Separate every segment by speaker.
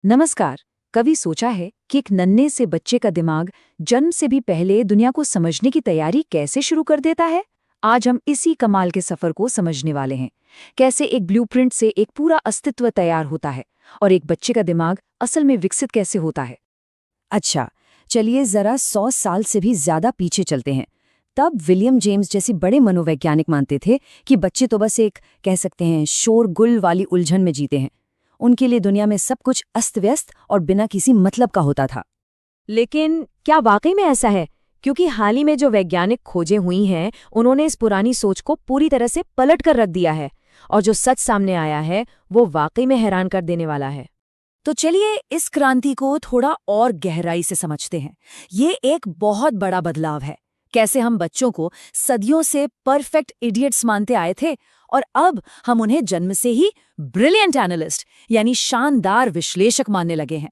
Speaker 1: नमस्कार। कभी सोचा है कि एक नन्हे से बच्चे का दिमाग जन्म से भी पहले दुनिया को समझने की तैयारी कैसे शुरू कर देता है? आज हम इसी कमाल के सफर को समझने वाले हैं। कैसे एक ब्लूप्रिंट से एक पूरा अस्तित्व तैयार होता है और एक बच्चे का दिमाग असल में विकसित कैसे होता है।
Speaker 2: अच्छा, चलिए जरा 100 साल से भी ज्यादा पीछे चलते हैं। तब विलियम जेम्स जैसे बड़े मनोवैज्ञानिक मानते थे कि बच्चे तो बस एक कह सकते हैं शोरगुल वाली उलझन में जीते हैं। उनके लिए दुनिया में सब कुछ अस्त व्यस्त और बिना किसी मतलब का होता था।
Speaker 3: लेकिन क्या वाकई में ऐसा है? क्योंकि हाल ही में जो वैज्ञानिक खोजें हुई हैं, उन्होंने इस पुरानी सोच को पूरी तरह से पलट कर रख दिया है और जो सच सामने आया है वो वाकई में हैरान कर देने वाला है।
Speaker 2: तो चलिए इस क्रांति को थोड़ा और गहराई से समझते हैं। ये एक बहुत बड़ा बदलाव है। कैसे हम बच्चों को सदियों से परफेक्ट इडियट्स मानते आए थे और अब हम उन्हें जन्म से ही ब्रिलियंट एनालिस्ट यानी शानदार विश्लेषक मानने लगे हैं।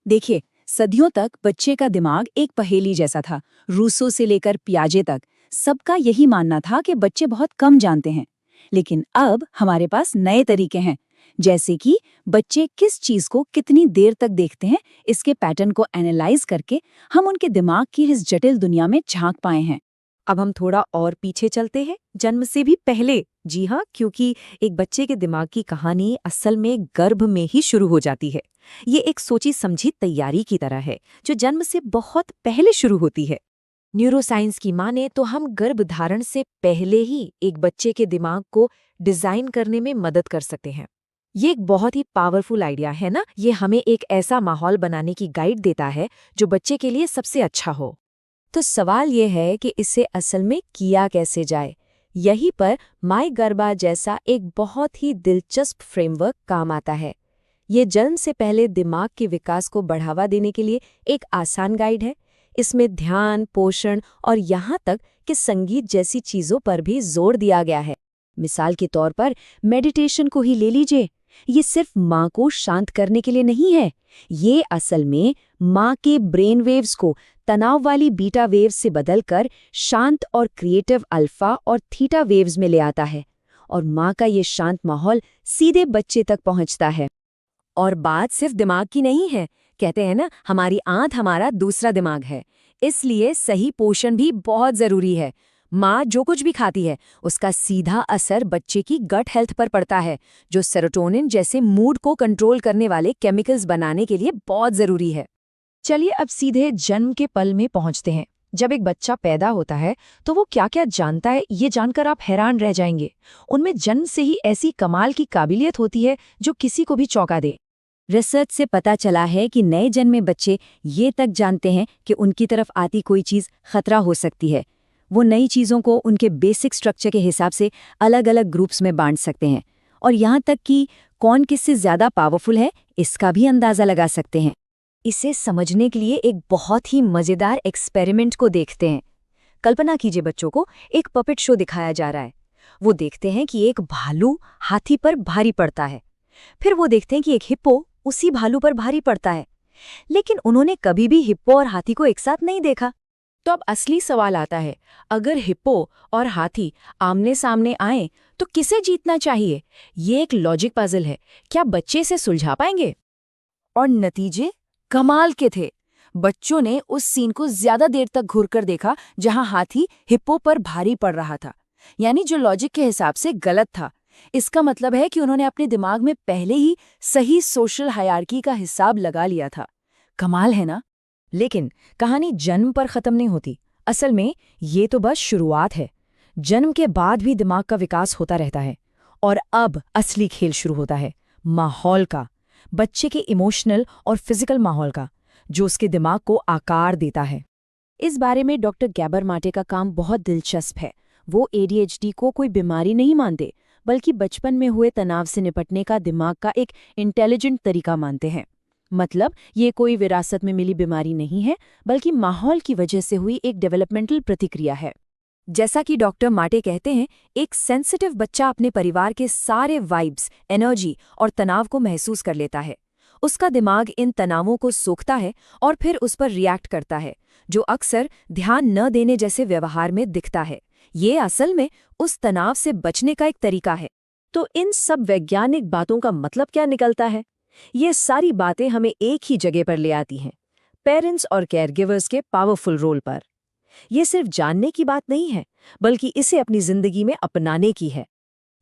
Speaker 2: देखिए, सदियों तक बच्चे का दिमाग एक पहेली जैसा था। रूसो से लेकर पियाजे तक सबका यही मानना था कि बच्चे बहुत कम जानते हैं। लेकिन अब हमारे पास नए तरीके हैं, जैसे कि बच्चे किस चीज को कितनी देर तक देखते हैं, इसके पैटर्न को एनालाइज करके हम उनके दिमाग की इस जटिल दुनिया में झांक पाए हैं।
Speaker 3: अब हम थोड़ा और पीछे चलते हैं, जन्म से भी पहले। जी हाँ, क्योंकि एक बच्चे के दिमाग की कहानी असल में गर्भ में ही शुरू हो जाती है। ये एक सोची समझी तैयारी की तरह है जो जन्म से बहुत पहले शुरू होती है। न्यूरोसाइंस की माने तो हम गर्भधारण से पहले ही एक बच्चे के दिमाग को डिजाइन करने में मदद कर सकते हैं। ये एक बहुत ही पावरफुल आइडिया है ना। ये हमें एक ऐसा माहौल बनाने की गाइड देता है जो बच्चे के लिए सबसे अच्छा हो। तो सवाल ये है कि इसे असल में किया कैसे जाए। यहीं पर माई गर्भा जैसा एक बहुत ही दिलचस्प फ्रेमवर्क काम आता है। ये जन्म से पहले दिमाग के विकास को बढ़ावा देने के लिए एक आसान गाइड है। इसमें ध्यान, पोषण और यहाँ तक कि संगीत जैसी चीज़ों पर भी जोर दिया गया है। मिसाल के तौर पर मेडिटेशन को ही ले लीजिए। ये सिर्फ माँ को शांत करने के लिए नहीं है, ये असल में माँ के ब्रेन वेव्स को तनाव वाली बीटा वेव्स से बदलकर शांत और क्रिएटिव अल्फा और थीटा वेव्स में ले आता है और माँ का ये शांत माहौल सीधे बच्चे तक पहुँचता है। और बात सिर्फ दिमाग की नहीं है। कहते हैं ना, हमारी आंत हमारा दूसरा दिमाग है। इसलिए सही पोषण भी बहुत जरूरी है। माँ जो कुछ भी खाती है उसका सीधा असर बच्चे की गट हेल्थ पर पड़ता है, जो सेरोटोनिन जैसे मूड को कंट्रोल करने वाले केमिकल्स बनाने के लिए बहुत जरूरी है।
Speaker 1: चलिए अब सीधे जन्म के पल में पहुंचते हैं। जब एक बच्चा पैदा होता है तो वो क्या क्या जानता है, ये जानकर आप हैरान रह जाएंगे। उनमें जन्म से ही ऐसी कमाल की काबिलियत होती है जो किसी को भी चौंका दे।
Speaker 2: रिसर्च से पता चला है कि नए जन्मे बच्चे ये तक जानते हैं कि उनकी तरफ आती कोई चीज़ खतरा हो सकती है। वो नई चीज़ों को उनके बेसिक स्ट्रक्चर के हिसाब से अलग अलग ग्रुप्स में बांट सकते हैं और यहाँ तक कि कौन किससे ज़्यादा पावरफुल है इसका भी अंदाज़ा लगा सकते हैं।
Speaker 3: इसे समझने के लिए एक बहुत ही मज़ेदार एक्सपेरिमेंट को देखते हैं। कल्पना कीजिए, बच्चों को एक पपेट शो दिखाया जा रहा है। वो देखते हैं कि एक भालू हाथी पर भारी पड़ता है। फिर वो देखते हैं कि एक हिप्पो उसी भालू पर भारी पड़ता है। लेकिन उन्होंने कभी भी हिप्पो और हाथी को एक साथ नहीं देखा।
Speaker 1: तो अब असली सवाल आता है, अगर हिप्पो और हाथी आमने सामने आए तो किसे जीतना चाहिए? ये एक लॉजिक पजल है। क्या बच्चे इसे सुलझा पाएंगे? और नतीजे कमाल के थे। बच्चों ने उस सीन को ज्यादा देर तक घूरकर देखा जहां हाथी हिप्पो पर भारी पड़ रहा था, यानी जो लॉजिक के हिसाब से गलत था। इसका मतलब है कि उन्होंने अपने दिमाग में पहले ही सही सोशल हायरार्की का हिसाब लगा लिया था। कमाल है ना? लेकिन कहानी जन्म पर खत्म नहीं होती। असल में ये तो बस शुरुआत है। जन्म के बाद भी दिमाग का विकास होता रहता है और अब असली खेल शुरू होता है, माहौल का। बच्चे के इमोशनल और फिजिकल माहौल का, जो उसके दिमाग को आकार देता है।
Speaker 3: इस बारे में डॉक्टर गैबर माटे का काम बहुत दिलचस्प है। वो एडीएचडी को कोई बीमारी नहीं मानते, बल्कि बचपन में हुए तनाव से निपटने का दिमाग का एक इंटेलिजेंट तरीका मानते हैं। मतलब ये कोई विरासत में मिली बीमारी नहीं है, बल्कि माहौल की वजह से हुई एक डेवलपमेंटल प्रतिक्रिया है। जैसा कि डॉक्टर माटे कहते हैं, एक सेंसिटिव बच्चा अपने परिवार के सारे वाइब्स, एनर्जी और तनाव को महसूस कर लेता है। उसका दिमाग इन तनावों को सोखता है और फिर उस पर रिएक्ट करता है, जो अक्सर ध्यान न देने जैसे व्यवहार में दिखता है। ये असल में उस तनाव से बचने का एक तरीका है। तो इन सब वैज्ञानिक बातों का मतलब क्या निकलता है?
Speaker 2: ये सारी बातें हमें एक ही जगह पर ले आती हैं, पेरेंट्स और केयरगिवर्स के पावरफुल रोल पर। ये सिर्फ जानने की बात नहीं है, बल्कि इसे अपनी जिंदगी में अपनाने की है।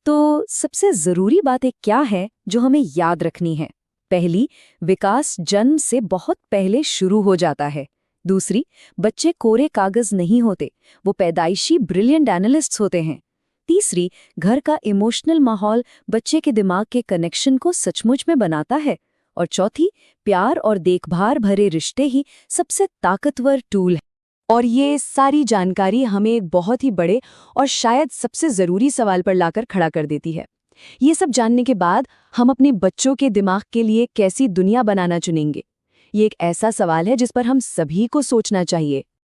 Speaker 2: तो सबसे जरूरी बातें क्या है जो हमें याद रखनी है? पहली, विकास जन्म से बहुत पहले शुरू हो जाता है। दूसरी, बच्चे कोरे कागज नहीं होते, वो पैदाइशी ब्रिलियंट एनालिस्ट्स होते हैं। तीसरी, घर का इमोशनल माहौल बच्चे के दिमाग के कनेक्शन को सचमुच में बनाता है। और चौथी, प्यार और देखभाल भरे रिश्ते ही सबसे ताकतवर टूल है। और ये सारी जानकारी हमें एक बहुत ही बड़े और शायद सबसे ज़रूरी सवाल पर लाकर खड़ा कर देती है। ये सब जानने के बाद हम अपने बच्चों के दिमाग के लिए कैसी दुनिया बनाना चुनेंगे? ये एक ऐसा सवाल है जिस पर हम सभी को सोचना चाहिए।